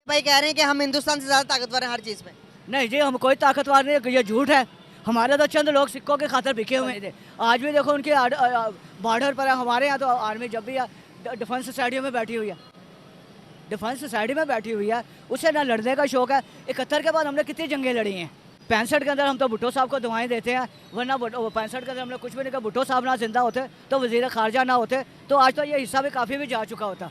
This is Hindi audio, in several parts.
भाई कह रहे हैं कि हम हिंदुस्तान से ज्यादा ताकतवर हैं हर चीज में। नहीं जी, हम कोई ताकतवर नहीं, ये झूठ है। हमारे तो चंद लोग सिक्कों के खातर बिके हुए थे। आज भी देखो उनके बॉर्डर पर है। हमारे यहाँ तो आर्मी जब भी डिफेंस सोसाइटी में बैठी हुई है, डिफेंस सोसाइटी में बैठी हुई है। उसे ना लड़ने का शौक है। 71 के बाद हमने कितनी जंगें लड़ी हैं। 65 के अंदर हम तो भुट्टो साहब को दुआएं देते हैं, वरना 65 के अंदर हमने कुछ भी नहीं कहा। भुट्टो साहब ना जिंदा होते तो वजीर खारजा ना होते तो आज तो ये हिस्सा भी काफ़ी भी जा चुका होता।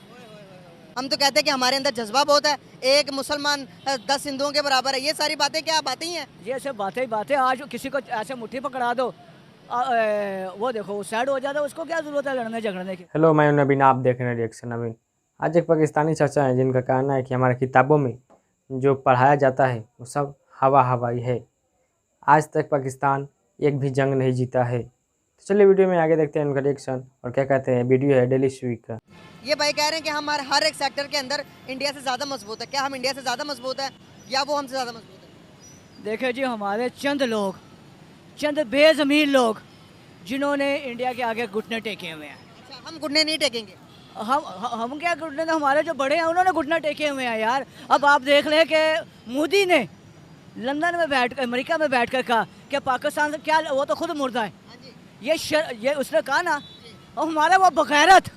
हम तो कहते हैं कि हमारे अंदर जज्बा बहुत है, एक मुसलमान 10 हिंदुओं के बराबर है। ये सारी बातें क्या बातें ही हैं? ये सब बातें ही बातें। आज किसी को ऐसे मुट्ठी पकड़ा दो, वो देखो साइड हो जाता है, उसको क्या जरूरत है लड़ने झगड़ने की। हेलो, मैं नवीन, आप देख रहे हैं रिएक्शन नवीन। आज एक पाकिस्तानी चाचा हैं जिनका कहना है कि हमारी किताबों में जो पढ़ाया जाता है वो सब हवा हवाई है। आज तक पाकिस्तान एक भी जंग नहीं जीता है। तो चलिए वीडियो में आगे देखते हैं उनका रिएक्शन और क्या कहते हैं। वीडियो है डेली वीक का। ये भाई कह रहे हैं कि हमारे हर एक सेक्टर के अंदर इंडिया से ज़्यादा मजबूत है। क्या हम इंडिया से ज़्यादा मजबूत है या वो हमसे ज़्यादा मजबूत है? देखिए जी, हमारे चंद लोग, चंद बेज़मीन लोग जिन्होंने इंडिया के आगे घुटने टेके हुए हैं। अच्छा, हम घुटने नहीं टेकेंगे। हम क्या घुटने, हमारे जो बड़े हैं उन्होंने घुटने टेके हुए हैं यार। अब आप देख लें कि मोदी ने लंदन में बैठ कर, अमेरिका में बैठ कर कहा कि पाकिस्तान से क्या, वो तो खुद मुर्दा है। हाँ जी। ये उसने कहा ना। और हमारा वो बगैरत,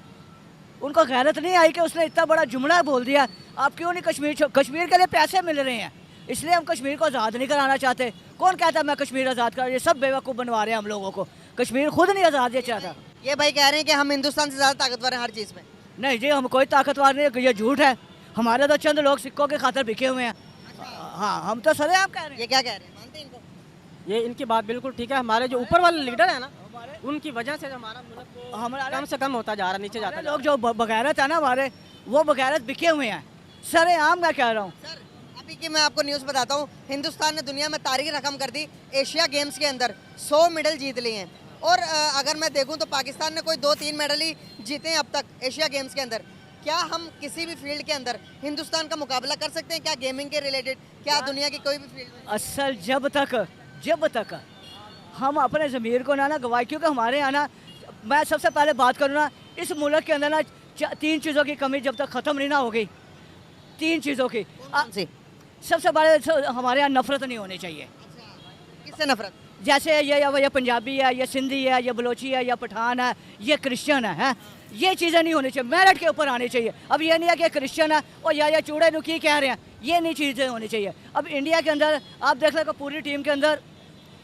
उनको गैरत नहीं आई कि उसने इतना बड़ा जुमला बोल दिया। आप क्यों नहीं कश्मीर के लिए पैसे मिल रहे हैं, इसलिए हम कश्मीर को आज़ाद नहीं कराना चाहते। कौन कहता है मैं कश्मीर आज़ाद कर, ये सब बेवकूफ़ बनवा रहे हैं हम लोगों को। कश्मीर खुद नहीं आज़ाद ये चाहता। ये भाई कह रहे हैं कि हम हिंदुस्तान से ज़्यादा ताकतवर हैं हर चीज़ में। नहीं जी, हम कोई ताकतवर नहीं, ये झूठ है। हमारे तो चंद लोग सिक्कों के खातर बिके हुए हैं। हाँ, हम तो सरे आप कह रहे हैं। ये क्या कह रहे हैं, मानते हैं इनको? ये इनकी बात बिल्कुल ठीक है। हमारे जो ऊपर वाले लीडर है ना, उनकी वजह से हमारा मुल्क हमारा कम से कम होता जा रहा है, नीचे जाता जा लोग जो बगैरत है ना हमारे, वो बगैरत बिके हुए हैं। सरे आम मैं कह रहा हूँ। सर, अभी की मैं आपको न्यूज़ बताता हूँ। हिंदुस्तान ने दुनिया में तारीख रकम कर दी। एशिया गेम्स के अंदर 100 मेडल जीत लिए हैं। और अगर मैं देखूँ तो पाकिस्तान ने कोई 2-3 मेडल ही जीते हैं अब तक एशिया गेम्स के अंदर। क्या हम किसी भी फील्ड के अंदर हिंदुस्तान का मुकाबला कर सकते हैं? क्या गेमिंग के रिलेटेड, क्या दुनिया की कोई भी फील्ड में? असल जब तक हम अपने ज़मीर को ना गवाए, क्योंकि हमारे यहाँ ना, मैं सबसे पहले बात करूँ ना, इस मुल्क के अंदर ना 3 चीज़ों की कमी जब तक ख़त्म नहीं ना हो गई। 3 चीज़ों की। सबसे बड़े, हमारे यहाँ नफ़रत नहीं होनी चाहिए। किससे नफरत? जैसे ये पंजाबी है, ये सिंधी है, ये बलोची है, या पठान है, ये क्रिश्चियन है। ये चीज़ें नहीं होनी चाहिए, मेरिट के ऊपर आनी चाहिए। अब ये नहीं है कि क्रिश्चियन है और या चूड़े नुकी कह रहे हैं, ये नहीं चीज़ें होनी चाहिए। अब इंडिया के अंदर आप देख लें पूरी टीम के अंदर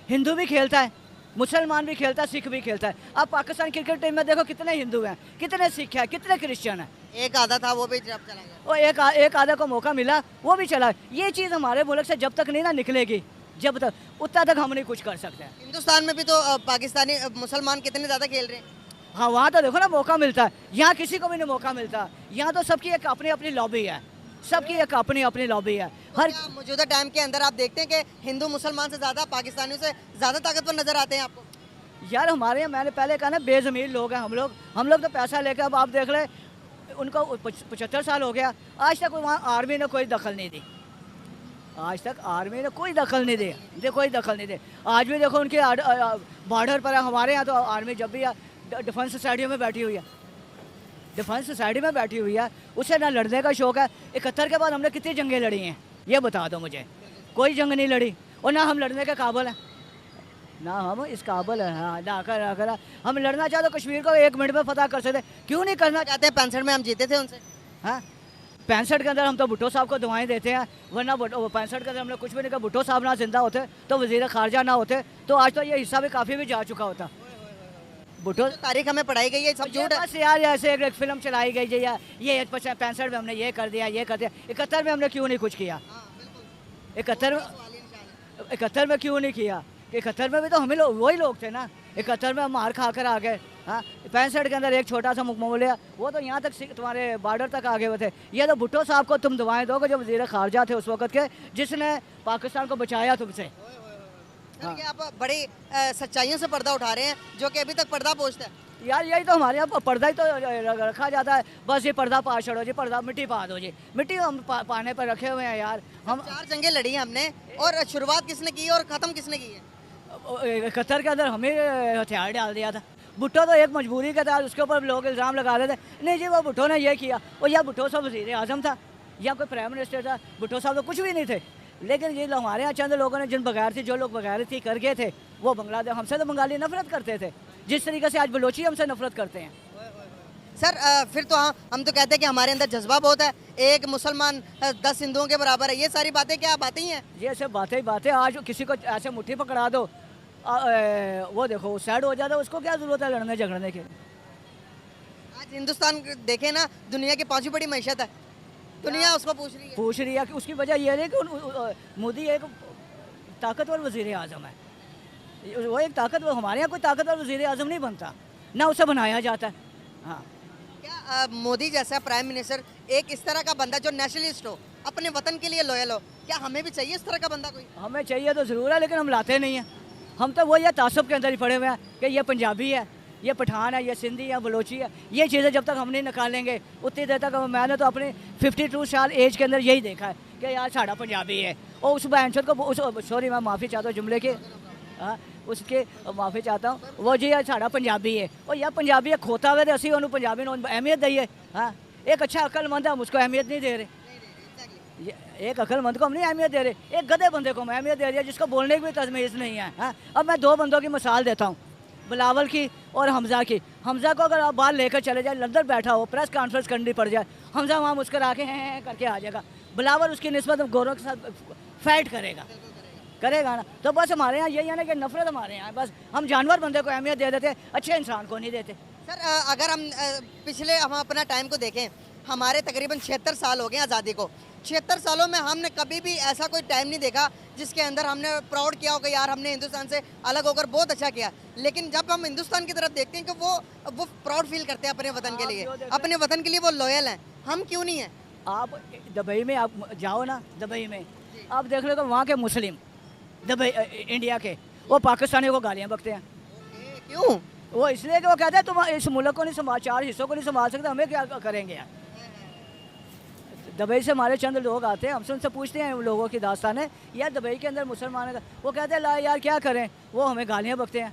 हिंदू भी खेलता है, मुसलमान भी खेलता है, सिख भी खेलता है। अब पाकिस्तान क्रिकेट टीम में देखो कितने हिंदू हैं, कितने सिख हैं, कितने क्रिश्चियन हैं। एक आधा था वो भी जब चला गया। और एक आधा को मौका मिला वो भी चला। ये चीज़ हमारे मुल्क से जब तक नहीं ना निकलेगी, जब तक उतना तक हम नहीं कुछ कर सकते हैं। हिंदुस्तान में भी तो पाकिस्तानी मुसलमान कितने ज़्यादा खेल रहे हैं। हाँ, वहाँ तो देखो ना मौका मिलता है, यहाँ किसी को भी नहीं मौका मिलता। यहाँ तो सबकी एक अपनी अपनी लॉबी है, सबकी एक अपनी अपनी लॉबी है। हर मौजूदा टाइम के अंदर आप देखते हैं कि हिंदू मुसलमान से ज़्यादा पाकिस्तानियों से ज़्यादा ताकतवर नजर आते हैं आपको? यार हमारे यहाँ, मैंने पहले कहा ना, बेज़मीन लोग हैं हम लोग तो पैसा लेकर, अब आप देख ले, उनको 75 साल हो गया, आज तक वहाँ आर्मी ने कोई दखल नहीं दी। आज तक आर्मी ने कोई दखल नहीं दे। आज भी देखो उनके बॉर्डर पर है। हमारे यहाँ तो आर्मी जब भी डिफेंस सोसाइटी में बैठी हुई है, डिफेंस सोसाइटी में बैठी हुई है। उसे ना लड़ने का शौक है। 71 के बाद हमने कितनी जंगें लड़ी हैं, ये बता दो मुझे। कोई जंग नहीं लड़ी, और ना हम लड़ने के काबिल हैं, ना हम इस काबिल हैं। हाँ, ना कर हम लड़ना चाहते तो कश्मीर को 1 मिनट में फतह कर सकते, क्यों नहीं करना चाहते हैं? 65 में हम जीते थे उनसे। हाँ, 65 के अंदर हम तो भुट्टो साहब को दुआएं देते हैं, वरना 65 के अंदर हमने कुछ भी नहीं कहा। भुट्टो साहब ना जिंदा होते तो वजीर खारजा ना होते तो आज तो ये हिस्सा भी काफ़ी भी जा चुका होता। भुट्टो तारीख हमें पढ़ाई गई है, सब झूठ है। बस यार, ऐसे एक फिल्म चलाई गई है, ये 65 में हमने ये कर दिया, 71 में हमने क्यों नहीं कुछ किया? 71 में क्यों नहीं किया? 71 में भी तो हमें वही लोग थे ना। 71 में हम मार खा कर आ गए। हाँ, 65 के अंदर एक छोटा सा मुकमलिया, वो तो यहाँ तक तुम्हारे बॉर्डर तक आ गए हुए थे। ये तो भुट्टो साहब को तुम दुआएं दोगे जो वज़ीर खारजा थे उस वक्त के, जिसने पाकिस्तान को बचाया तुमसे। हाँ। आप बड़ी सच्चाइयों से पर्दा उठा रहे हैं जो कि अभी तक पर्दा पोछता है। यार यही तो हमारे यहाँ पर्दा ही तो रखा जाता है। बस ये पर्दा पा छोड़ो जी, पर्दा मिट्टी पा दो जी। मिट्टी हम पाने पर रखे हुए हैं यार। हम 4 जंगें लड़ी हैं हमने, और शुरुआत किसने की और ख़त्म किसने की है? 71 के अंदर हमें हथियार डाल दिया था। भुट्टो तो एक मजबूरी के था, उसके ऊपर लोग इल्ज़ाम लगा रहे थे, नहीं जी वो भुट्टो ने ये किया, और यह भुट्टो सब वज़ीर आज़म था। या कोई प्राइम मिनिस्टर था, भुट्टो साहब तो कुछ भी नहीं थे। लेकिन ये हमारे यहाँ चंद लोगों ने जिन बगैरती, जो लोग बगैरती कर गए थे, वो बांग्लादेश, हमसे तो बंगाली नफरत करते थे जिस तरीके से आज बलोची हमसे नफरत करते हैं। सर फिर तो हम तो कहते हैं कि हमारे अंदर जज्बा बहुत है, एक मुसलमान 10 हिंदुओं के बराबर है। ये सारी बातें क्या बातें ही हैं? ये सब बातें ही बातें। आज किसी को ऐसे मुट्ठी पकड़ा दो, वो देखो साइड हो जाता है, उसको क्या ज़रूरत है लड़ने झगड़ने की। आज हिंदुस्तान देखे ना, दुनिया की 5वीं बड़ी मैशत है, दुनिया उसको पूछ रही है। कि उसकी वजह यह है कि मोदी एक ताकतवर वज़ीर आज़म है। वो एक ताकतवर, हमारे यहाँ कोई ताकतवर वज़ीर आज़म नहीं बनता, ना उसे बनाया जाता है। हाँ, क्या मोदी जैसा प्राइम मिनिस्टर, एक इस तरह का बंदा जो नेशनलिस्ट हो, अपने वतन के लिए लॉयल हो, क्या हमें भी चाहिए इस तरह का बंदा कोई? हमें चाहिए तो ज़रूर है, लेकिन हम लाते नहीं हैं। हम तो वही तासब के अंदर ही पड़े हुए हैं कि ये पंजाबी है, ये पठान है, ये सिंधी है, बलोची है। ये चीज़ें जब तक हम नहीं निकालेंगे उतनी देर तक मैंने तो अपने 52 साल एज के अंदर यही देखा है कि यार साड़ा पंजाबी है। और उस बहनचोद को सॉरी मैं माफ़ी चाहता हूँ जुमले के, हाँ उसके माफ़ी चाहता हूँ, वो जी यार साड़ा पंजाबी है। और यार पंजाबी है खोता हुए तो असी उन्होंने पंजाबी ਨੂੰ अहमियत दईए। हाँ, एक अच्छा अक्लमंद है, हम उसको अहमियत नहीं दे रहे। एक अक्लमंद को हम नहीं अहमियत दे रहे, एक गधे बंदे को हम अहमियत दे रहे हैं जिसको बोलने की भी तमीज़ नहीं है। हाँ, अब मैं 2 बंदों की मिसाल देता हूँ, बिलावल की और हमज़ा की। हमज़ा को अगर आप बाहर लेकर चले जाए, लंदन बैठा हो, प्रेस कॉन्फ्रेंस करनी पड़ जाए, हमज़ा वहाँ मुस्कुरा के हैं करके आ जाएगा। बिलावल उसकी निस्बत गौरव के साथ फाइट करेगा ना। तो बस हमारे यहाँ यही है ना कि नफरत हमारे यहाँ, बस हम जानवर बंदे को अहमियत दे देते, अच्छे इंसान को नहीं देते। सर अगर हम पिछले हम अपना टाइम को देखें, हमारे तकरीबन 76 साल हो गए आज़ादी को। 76 सालों में हमने कभी भी ऐसा कोई टाइम नहीं देखा जिसके अंदर हमने प्राउड किया हो कि यार हमने हिंदुस्तान से अलग होकर बहुत अच्छा किया। लेकिन जब हम हिंदुस्तान की तरफ देखते हैं कि वो प्राउड फील करते हैं अपने वतन के लिए, अपने वतन के लिए वो लॉयल हैं, हम क्यों नहीं हैं? आप दुबई में आप जाओ ना, दुबई में आप देख लो कि वहाँ के मुस्लिम दुबई इंडिया के वो पाकिस्तानियों को गालियाँ बकते हैं। क्यों? वो इसलिए कि वो कहते हैं तुम इस मुल्क को नहीं संभाल, 4 हिस्सों को नहीं संभाल सकते, हमें क्या करेंगे यार। दुबई से हमारे चंद लोग आते हैं, हमसे उनसे पूछते हैं उन लोगों की दास्तान है यार दुबई के अंदर मुसलमान है, वो कहते हैं ला यार क्या करें, वो हमें गालियाँ बकते हैं।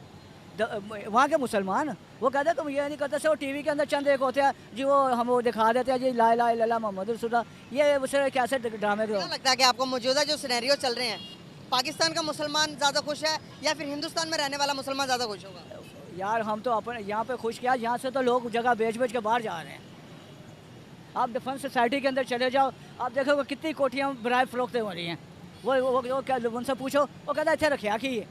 वहाँ के मुसलमान वो कहते हैं तुम ये नहीं करते, वो टीवी के अंदर चंद एक होते हैं जी, वो हम वो दिखा देते हैं जी ला ला ला मोहम्मद रसूलुल्लाह, ये उसे कैसे ड्रामे। क्या लगता है कि आपको मौजूदा जो सिनेरियो चल रहे हैं, पाकिस्तान का मुसलमान ज़्यादा खुश है या फिर हिंदुस्तान में रहने वाला मुसलमान ज़्यादा खुश होगा? यार हम तो अपने यहाँ पे खुश किया, यहाँ से तो लोग जगह बेच के बाहर जा रहे हैं। आप डिफेंस सोसाइटी के अंदर चले जाओ, आप देखोगे कितनी कोठियाँ बराए फरोख्तें हो रही हैं। वो क्या उनसे पूछो, वो कहता है इतने रखिया की है,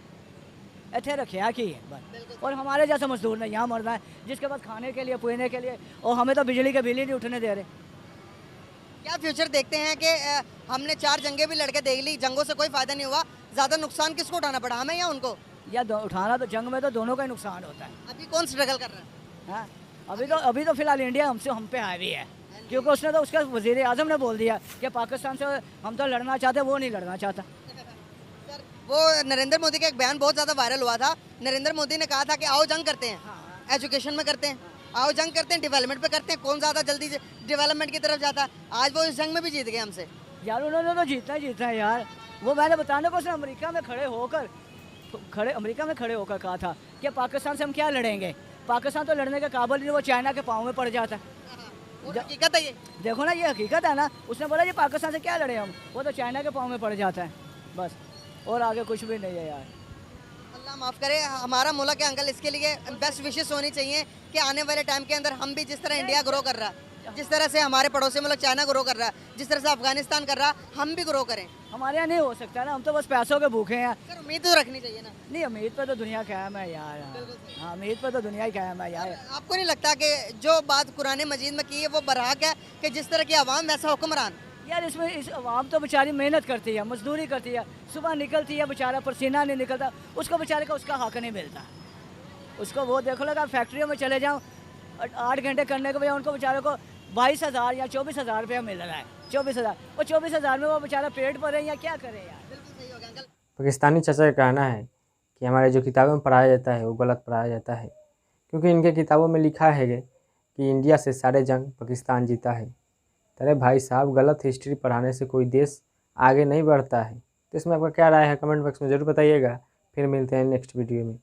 इतने रखिया की है बस। और हमारे जैसे मजदूर ने यहाँ मरना है जिसके पास खाने के लिए पीने के लिए, और हमें तो बिजली के बिल ही नहीं उठने दे रहे। क्या फ्यूचर देखते हैं कि हमने 4 जंगें भी लड़के देख ली, जंगों से कोई फायदा नहीं हुआ, ज़्यादा नुकसान किसको उठाना पड़ा, हमें या उनको? या उठाना तो जंग में तो दोनों का ही नुकसान होता है। अभी कौन स्ट्रगल कर रहा है? हाँ, अभी तो फिलहाल इंडिया हम पे हावी है, क्योंकि उसने तो उसका वज़ीर आज़म ने बोल दिया कि पाकिस्तान से हम तो लड़ना चाहते, वो नहीं लड़ना चाहता। सर वो नरेंद्र मोदी का एक बयान बहुत ज़्यादा वायरल हुआ था। नरेंद्र मोदी ने कहा था कि आओ जंग करते हैं, एजुकेशन में करते हैं, आओ जंग करते हैं, डेवलपमेंट पे करते हैं, कौन ज़्यादा जल्दी डेवलपमेंट की तरफ जाता है। आज वो इस जंग में भी जीत गए हमसे। यार उन्होंने तो जीतना है यार। वो मैंने बताने को उसने अमेरिका में खड़े होकर कहा था कि पाकिस्तान से हम क्या लड़ेंगे, पाकिस्तान तो लड़ने के काबिल नहीं, वो चाइना के पाँव में पड़ जाता है। हकीकत है ये, देखो ना, ये हकीकत है ना। उसने बोला ये पाकिस्तान से क्या लड़े हम, वो तो चाइना के पाँव में पड़ जाता है बस, और आगे कुछ भी नहीं है यार। अल्लाह माफ़ करे हमारा मुल्क है अंकल, इसके लिए बेस्ट विशेस होनी चाहिए कि आने वाले टाइम के अंदर हम भी जिस तरह इंडिया ग्रो कर रहा है, जिस तरह से हमारे पड़ोसी मुल्क चाइना ग्रो कर रहा है, जिस तरह से अफगानिस्तान कर रहा, हम भी ग्रो करें। हमारे यहाँ नहीं हो सकता ना, हम तो बस पैसों के भूखे हैं। सर उम्मीद तो रखनी चाहिए ना। नहीं, उम्मीद पर तो दुनिया कायम है यार। हाँ, उम्मीद पर तो दुनिया ही कायम है यार। आपको नहीं लगता कि जो बात कुरान मजीद में की है वो बरहक है कि जिस तरह की आवाम वैसा हुक्मरान? यार इसमें इस आवाम तो बेचारी मेहनत करती है, मजदूरी करती है, सुबह निकलती है, बेचारा पसीना नहीं निकलता, उसको बेचारे का उसका हक नहीं मिलता। उसको वो देखो लगा फैक्ट्रियों में चले जाओ, 8 घंटे करने के बजाय उनको बेचारे को 22,000 या 24,000 रुपया मिल रहा है। 24,000, वो 24,000 में वो बेचारा पेट भरे या क्या करे यार। बिल्कुल सही हो गया अंकल। पाकिस्तानी चाचा का कहना है कि हमारे जो किताबों में पढ़ाया जाता है वो गलत पढ़ाया जाता है, क्योंकि इनके किताबों में लिखा है कि इंडिया से सारे जंग पाकिस्तान जीता है। अरे भाई साहब, गलत हिस्ट्री पढ़ाने से कोई देश आगे नहीं बढ़ता है। तो इसमें आपका क्या राय है, कमेंट बॉक्स में ज़रूर बताइएगा। फिर मिलते हैं नेक्स्ट वीडियो में।